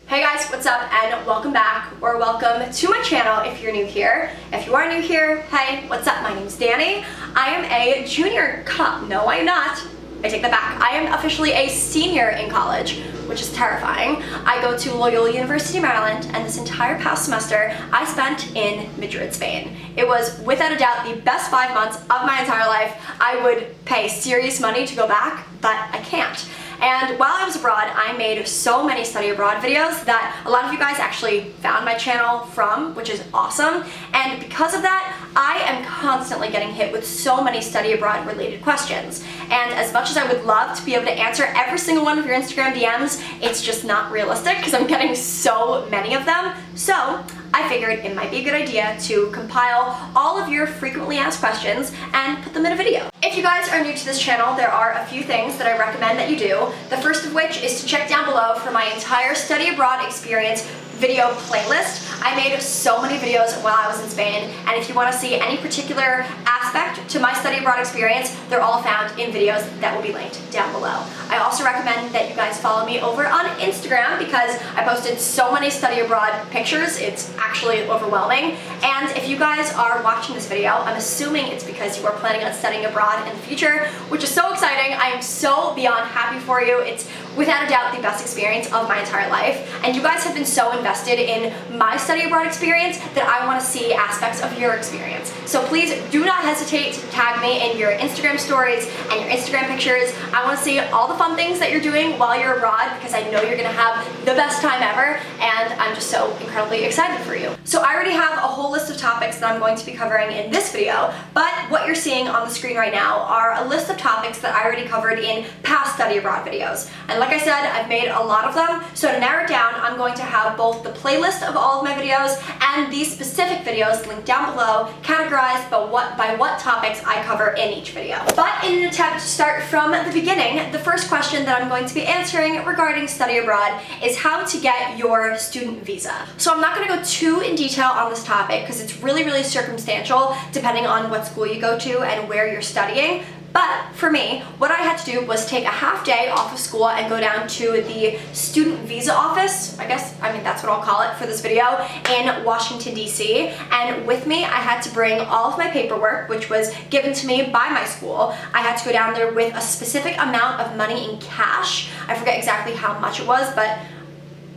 Hey guys, what's up and welcome back or welcome to my channel if you're new here. If you are new here, hey, what's up? My name's Dani. I am a junior no I'm not. I take that back. I am officially a senior in college, which is terrifying. I go to Loyola University, Maryland, and this entire past semester I spent in Madrid, Spain. It was without a doubt the best 5 months of my entire life. I would pay serious money to go back, but I can't. And while I was abroad, I made so many study abroad videos that a lot of you guys actually found my channel from, which is awesome. And because of that, I am constantly getting hit with so many study abroad related questions. And as much as I would love to be able to answer every single one of your Instagram DMs, it's just not realistic because I'm getting so many of them. So I figured it might be a good idea to compile all of your frequently asked questions and put them in a video. If you guys are new to this channel, there are a few things that I recommend that you do. The first of which is to check down below for my entire study abroad experience video playlist. I made so many videos while I was in Spain, and if you want to see any particular aspect to my study abroad experience, they're all found in videos that will be linked down below. I also recommend that you guys follow me over on Instagram because I posted so many study abroad pictures, it's actually overwhelming. And if you guys are watching this video, I'm assuming it's because you are planning on studying abroad in the future, which is so exciting. I am so beyond happy for you. It's without a doubt the best experience of my entire life, and you guys have been so invested in my study abroad experience that I want to see aspects of your experience. So please do not hesitate to tag me in your Instagram stories and your Instagram pictures. I want to see all the fun things that you're doing while you're abroad because I know you're going to have the best time ever, and I'm just so incredibly excited for you. So I already have a whole list of topics that I'm going to be covering in this video, but what you're seeing on the screen right now are a list of topics that I already covered in past study abroad videos. And like I said, I've made a lot of them, so to narrow it down, I'm going to have both the playlist of all of my videos and these specific videos linked down below, categorized by what topics I cover in each video. But in an attempt to start from the beginning, the first question that I'm going to be answering regarding study abroad is how to get your student visa. So I'm not going to go too in detail on this topic because it's really circumstantial depending on what school you go to and where you're studying. But for me, what I had to do was take a half day off of school and go down to the student visa office, that's what I'll call it for this video, in Washington, D.C. And with me, I had to bring all of my paperwork, which was given to me by my school. I had to go down there with a specific amount of money in cash. I forget exactly how much it was, but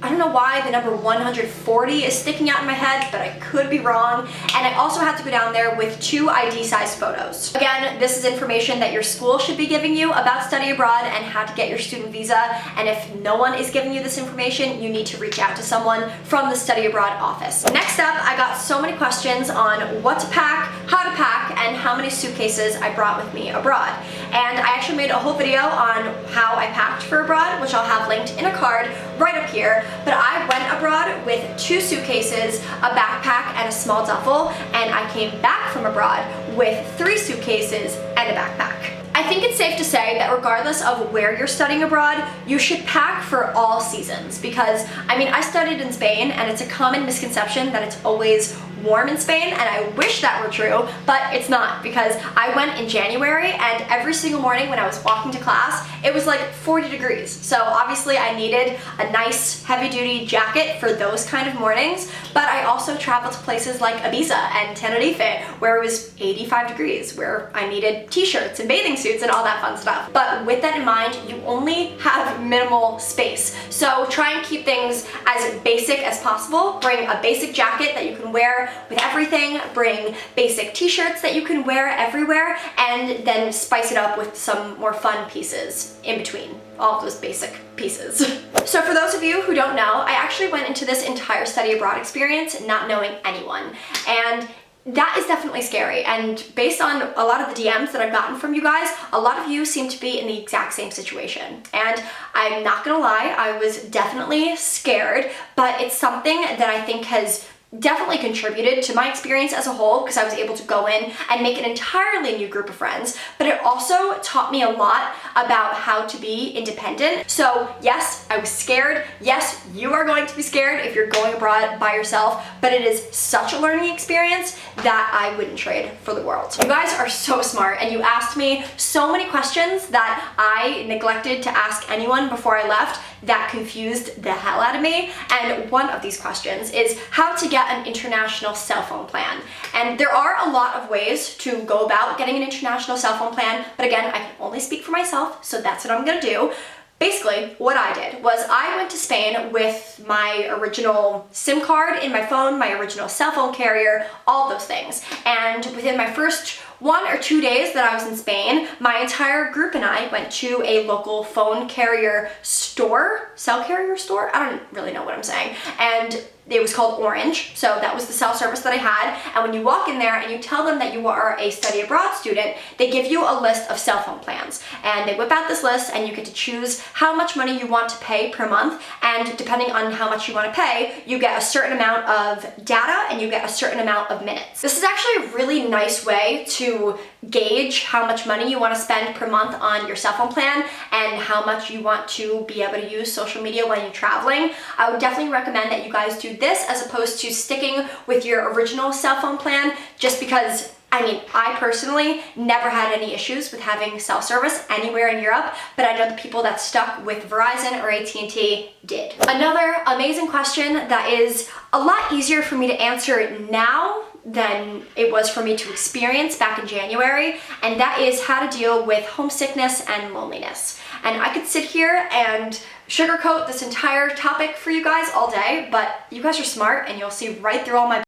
I don't know why the number 140 is sticking out in my head, but I could be wrong. And I also had to go down there with 2 ID size photos. Again, this is information that your school should be giving you about study abroad and how to get your student visa. And if no one is giving you this information, you need to reach out to someone from the study abroad office. Next up, I got so many questions on what to pack, how to pack, and how many suitcases I brought with me abroad. And I actually made a whole video on how I packed for abroad, which I'll have linked in a card right up here. But I went abroad with 2 suitcases, a backpack, and a small duffel, and I came back from abroad with 3 suitcases and a backpack. I think it's safe to say that regardless of where you're studying abroad, you should pack for all seasons because, I studied in Spain and it's a common misconception that it's always warm in Spain, and I wish that were true, but it's not because I went in January and every single morning when I was walking to class, it was like 40 degrees. So obviously I needed a nice heavy-duty jacket for those kind of mornings, but I also traveled to places like Ibiza and Tenerife where it was 85 degrees, where I needed t-shirts and bathing suits and all that fun stuff. But with that in mind, you only have minimal space. So try and keep things as basic as possible. Bring a basic jacket that you can wear with everything, bring basic t-shirts that you can wear everywhere, and then spice it up with some more fun pieces in between all of those basic pieces. So for those of you who don't know, I actually went into this entire study abroad experience not knowing anyone, and that is definitely scary. And based on a lot of the DMs that I've gotten from you guys, a lot of you seem to be in the exact same situation. And I'm not gonna lie, I was definitely scared, but it's something that I think has definitely contributed to my experience as a whole because I was able to go in and make an entirely new group of friends, but it also taught me a lot about how to be independent. So yes, I was scared. Yes, you are going to be scared if you're going abroad by yourself, but it is such a learning experience that I wouldn't trade for the world. You guys are so smart, and you asked me so many questions that I neglected to ask anyone before I left that confused the hell out of me. And one of these questions is how to get an international cell phone plan. And there are a lot of ways to go about getting an international cell phone plan, but again, I can only speak for myself, so that's what I'm gonna do. Basically, what I did was I went to Spain with my original SIM card in my phone, my original cell phone carrier, all those things. And within my first 1 or 2 days that I was in Spain, my entire group and I went to a local phone carrier store, cell carrier store? I don't really know what I'm saying. And it was called Orange, so that was the cell service that I had. And when you walk in there and you tell them that you are a study abroad student, they give you a list of cell phone plans. And they whip out this list and you get to choose how much money you want to pay per month. And depending on how much you want to pay, you get a certain amount of data and you get a certain amount of minutes. This is actually a really nice way to gauge how much money you want to spend per month on your cell phone plan and how much you want to be able to use social media when you're traveling. I would definitely recommend that you guys do this as opposed to sticking with your original cell phone plan, just because I personally never had any issues with having cell service anywhere in Europe, but I know the people that stuck with Verizon or AT&T did. Another amazing question that is a lot easier for me to answer now than it was for me to experience back in January, and that is how to deal with homesickness and loneliness. And I could sit here and sugarcoat this entire topic for you guys all day, but you guys are smart and you'll see right through all my.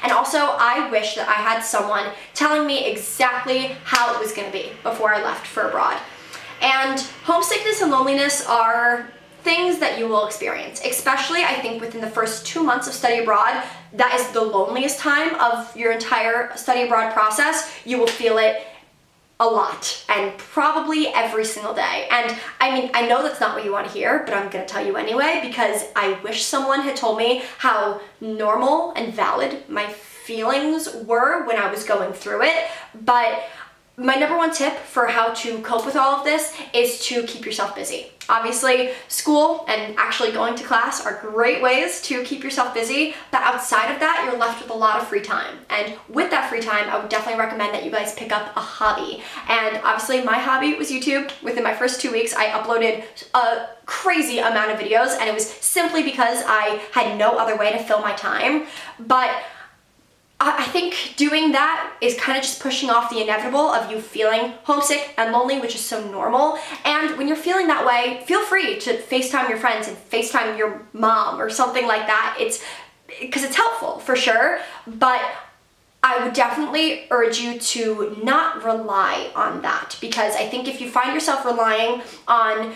And also, I wish that I had someone telling me exactly how it was gonna be before I left for abroad. And homesickness and loneliness are things that you will experience, especially I think within the first 2 months of study abroad. That is the loneliest time of your entire study abroad process. You will feel it a lot, and probably every single day. And I know that's not what you want to hear, but I'm gonna tell you anyway, because I wish someone had told me how normal and valid my feelings were when I was going through it. But my number one tip for how to cope with all of this is to keep yourself busy. Obviously, school and actually going to class are great ways to keep yourself busy, but outside of that, you're left with a lot of free time. And with that free time, I would definitely recommend that you guys pick up a hobby. And obviously, my hobby was YouTube. Within my first 2 weeks, I uploaded a crazy amount of videos, and it was simply because I had no other way to fill my time. But I think doing that is kind of just pushing off the inevitable of you feeling homesick and lonely, which is so normal. And when you're feeling that way, feel free to FaceTime your friends and FaceTime your mom or something like that. Because it's helpful for sure, but I would definitely urge you to not rely on that, because I think if you find yourself relying on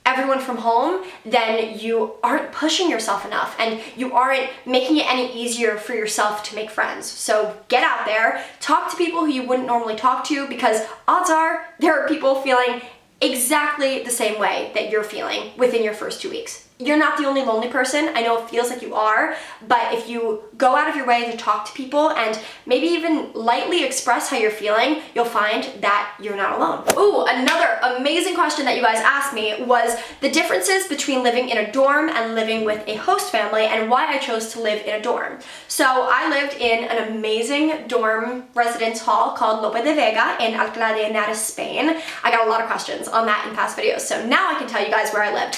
everyone from home, then you aren't pushing yourself enough and you aren't making it any easier for yourself to make friends. So get out there, talk to people who you wouldn't normally talk to, because odds are there are people feeling exactly the same way that you're feeling within your first 2 weeks. You're not the only lonely person. I know it feels like you are, but if you go out of your way to talk to people and maybe even lightly express how you're feeling, you'll find that you're not alone. Ooh, another amazing question that you guys asked me was the differences between living in a dorm and living with a host family, and why I chose to live in a dorm. So I lived in an amazing dorm residence hall called Lope de Vega in Alcalá de Henares, Spain. I got a lot of questions on that in past videos, so now I can tell you guys where I lived.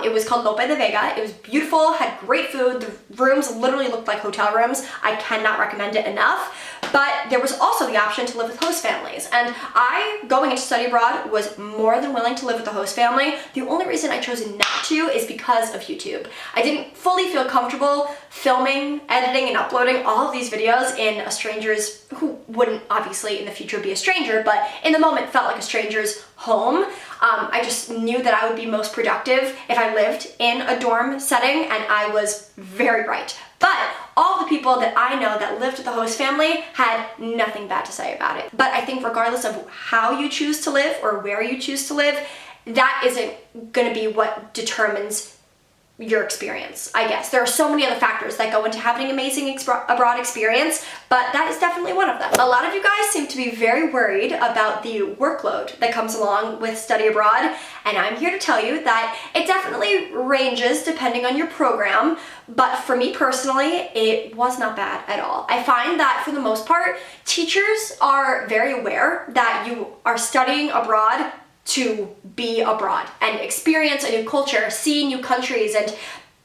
It was called Lope de Vega. It was beautiful, had great food. The rooms literally looked like hotel rooms. I cannot recommend it enough. But there was also the option to live with host families. And I, going into study abroad, was more than willing to live with a host family. The only reason I chose not to is because of YouTube. I didn't fully feel comfortable filming, editing, and uploading all of these videos in a stranger's, who wouldn't obviously in the future be a stranger, but in the moment felt like a stranger's home. I just knew that I would be most productive if I lived in a dorm setting, and I was very right. But all the people that I know that lived with the host family had nothing bad to say about it. But I think regardless of how you choose to live or where you choose to live, that isn't gonna be what determines your experience, I guess. There are so many other factors that go into having an amazing abroad experience, but that is definitely one of them. A lot of you guys seem to be very worried about the workload that comes along with study abroad, and I'm here to tell you that it definitely ranges depending on your program, but for me personally, it was not bad at all. I find that for the most part, teachers are very aware that you are studying abroad to be abroad and experience a new culture, see new countries and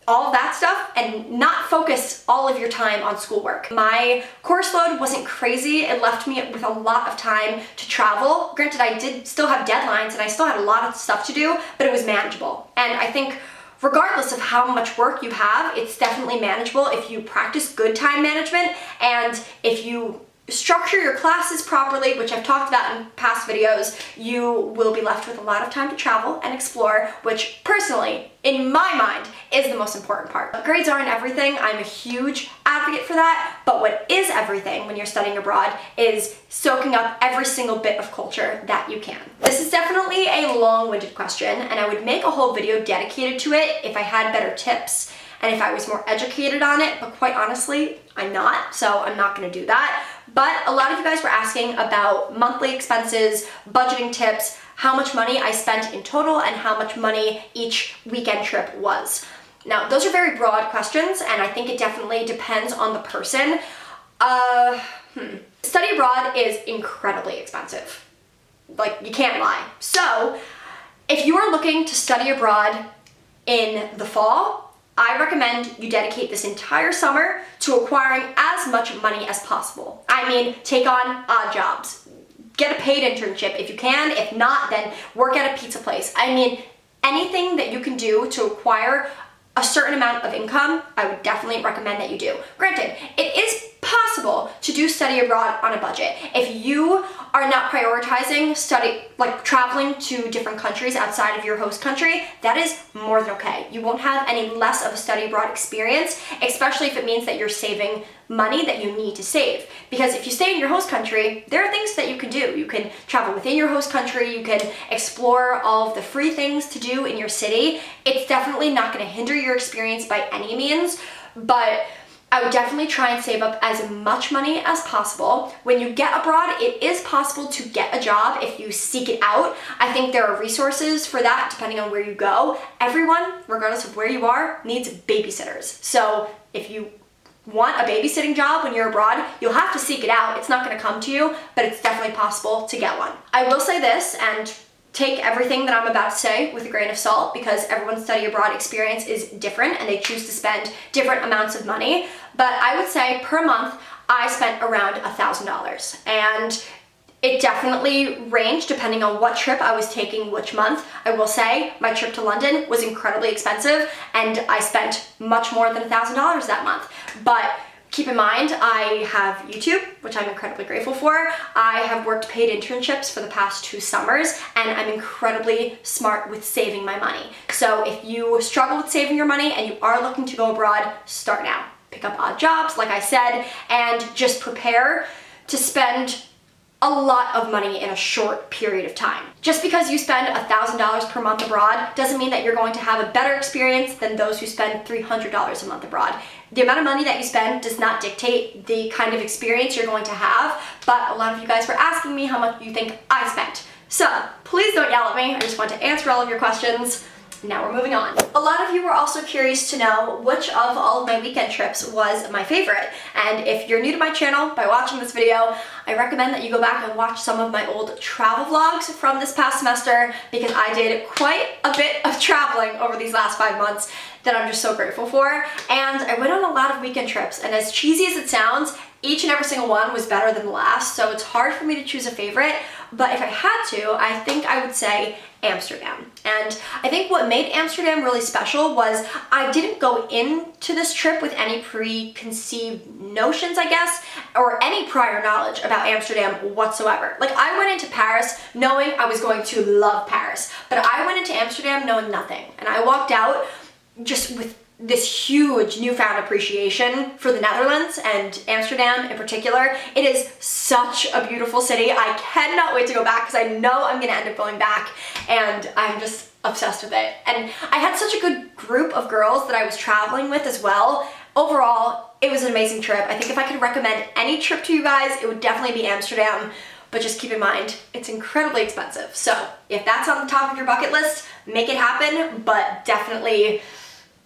all of that stuff, and not focus all of your time on schoolwork. My course load wasn't crazy. It left me with a lot of time to travel. Granted, I did still have deadlines and I still had a lot of stuff to do, but it was manageable. And I think regardless of how much work you have, it's definitely manageable if you practice good time management and if you structure your classes properly, which I've talked about in past videos. You will be left with a lot of time to travel and explore, which personally, in my mind, is the most important part. Grades aren't everything. I'm a huge advocate for that, but what is everything when you're studying abroad is soaking up every single bit of culture that you can. This is definitely a long-winded question, and I would make a whole video dedicated to it if I had better tips and if I was more educated on it, but quite honestly, I'm not, so I'm not gonna do that. But a lot of you guys were asking about monthly expenses, budgeting tips, how much money I spent in total, and how much money each weekend trip was. Now, those are very broad questions, and I think it definitely depends on the person. Study abroad is incredibly expensive. Like, you can't lie. So, if you are looking to study abroad in the fall, I recommend you dedicate this entire summer to acquiring as much money as possible. I mean, take on odd jobs. Get a paid internship if you can. If not, then work at a pizza place. I mean, anything that you can do to acquire a certain amount of income, I would definitely recommend that you do. Granted, it is possible to do study abroad on a budget. If you are not prioritizing traveling to different countries outside of your host country, that is more than okay. You won't have any less of a study abroad experience, especially if it means that you're saving money that you need to save. Because if you stay in your host country, there are things that you can do. You can travel within your host country, you can explore all of the free things to do in your city. It's definitely not gonna hinder your experience by any means, but I would definitely try and save up as much money as possible. When you get abroad, it is possible to get a job if you seek it out. I think there are resources for that depending on where you go. Everyone, regardless of where you are, needs babysitters. So if you want a babysitting job when you're abroad, you'll have to seek it out. It's not gonna come to you, but it's definitely possible to get one. I will say this, and take everything that I'm about to say with a grain of salt, because everyone's study abroad experience is different and they choose to spend different amounts of money. But I would say per month, I spent around $1,000. And it definitely ranged depending on what trip I was taking which month. I will say my trip to London was incredibly expensive and I spent much more than $1,000 that month. But keep in mind, I have YouTube, which I'm incredibly grateful for. I have worked paid internships for the past 2 summers, and I'm incredibly smart with saving my money. So if you struggle with saving your money and you are looking to go abroad, start now. Pick up odd jobs, like I said, and just prepare to spend a lot of money in a short period of time. Just because you spend $1,000 per month abroad doesn't mean that you're going to have a better experience than those who spend $300 a month abroad. The amount of money that you spend does not dictate the kind of experience you're going to have, but a lot of you guys were asking me how much you think I spent. So please don't yell at me. I just want to answer all of your questions. Now we're moving on. A lot of you were also curious to know which of all of my weekend trips was my favorite. And if you're new to my channel, by watching this video, I recommend that you go back and watch some of my old travel vlogs from this past semester, because I did quite a bit of traveling over these last 5 months that I'm just so grateful for. And I went on a lot of weekend trips, and as cheesy as it sounds, each and every single one was better than the last, so it's hard for me to choose a favorite, but if I had to, I think I would say Amsterdam. And I think what made Amsterdam really special was I didn't go into this trip with any preconceived notions, I guess, or any prior knowledge about Amsterdam whatsoever. Like, I went into Paris knowing I was going to love Paris, but I went into Amsterdam knowing nothing, and I walked out just with this huge newfound appreciation for the Netherlands and Amsterdam in particular. It is such a beautiful city. I cannot wait to go back because I know I'm gonna end up going back, and I'm just obsessed with it. And I had such a good group of girls that I was traveling with as well. Overall, it was an amazing trip. I think if I could recommend any trip to you guys, it would definitely be Amsterdam. But just keep in mind, it's incredibly expensive. So if that's on the top of your bucket list, make it happen, but definitely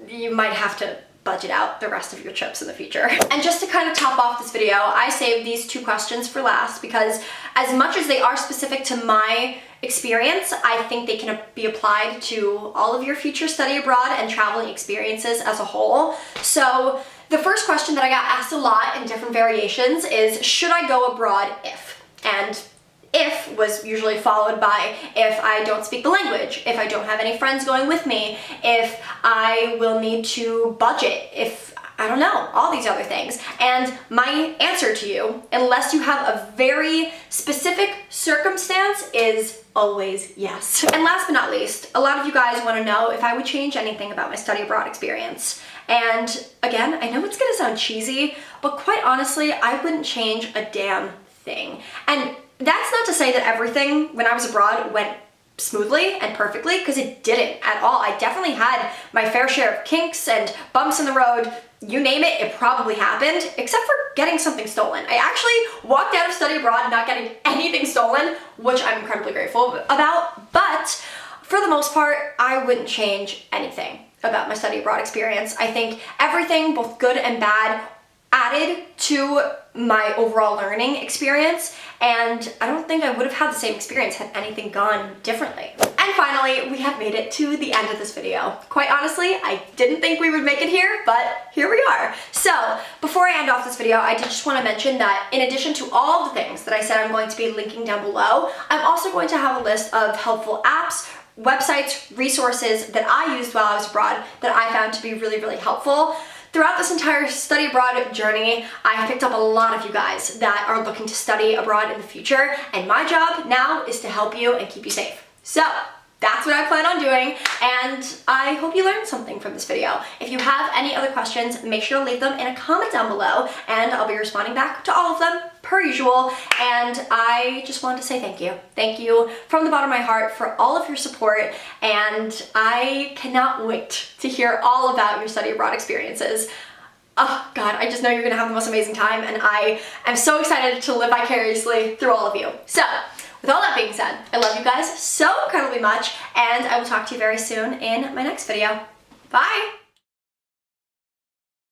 you might have to budget out the rest of your trips in the future. And just to kind of top off this video, I saved these 2 questions for last because as much as they are specific to my experience, I think they can be applied to all of your future study abroad and traveling experiences as a whole. So the first question that I got asked a lot in different variations is, should I go abroad if? And if was usually followed by if I don't speak the language, if I don't have any friends going with me, if I will need to budget, if I don't know, all these other things. And my answer to you, unless you have a very specific circumstance, is always yes. And last but not least, a lot of you guys want to know if I would change anything about my study abroad experience. And again, I know it's gonna sound cheesy, but quite honestly, I wouldn't change a damn thing. And that's not to say that everything when I was abroad went smoothly and perfectly, because it didn't at all. I definitely had my fair share of kinks and bumps in the road. You name it, it probably happened, except for getting something stolen. I actually walked out of study abroad not getting anything stolen, which I'm incredibly grateful about, but for the most part, I wouldn't change anything about my study abroad experience. I think everything, both good and bad, added to my overall learning experience, and I don't think I would have had the same experience had anything gone differently. And finally, we have made it to the end of this video. Quite honestly, I didn't think we would make it here, but here we are. So before I end off this video, I did just want to mention that in addition to all the things that I said I'm going to be linking down below, I'm also going to have a list of helpful apps, websites, resources that I used while I was abroad that I found to be really, really helpful. Throughout this entire study abroad journey, I picked up a lot of you guys that are looking to study abroad in the future, and my job now is to help you and keep you safe. So that's what I plan on doing, and I hope you learned something from this video. If you have any other questions, make sure to leave them in a comment down below, and I'll be responding back to all of them per usual. And I just wanted to say thank you. Thank you from the bottom of my heart for all of your support, and I cannot wait to hear all about your study abroad experiences. Oh God, I just know you're gonna have the most amazing time, and I am so excited to live vicariously through all of you. So with all that being said, I love you guys so incredibly much, and I will talk to you very soon in my next video. Bye!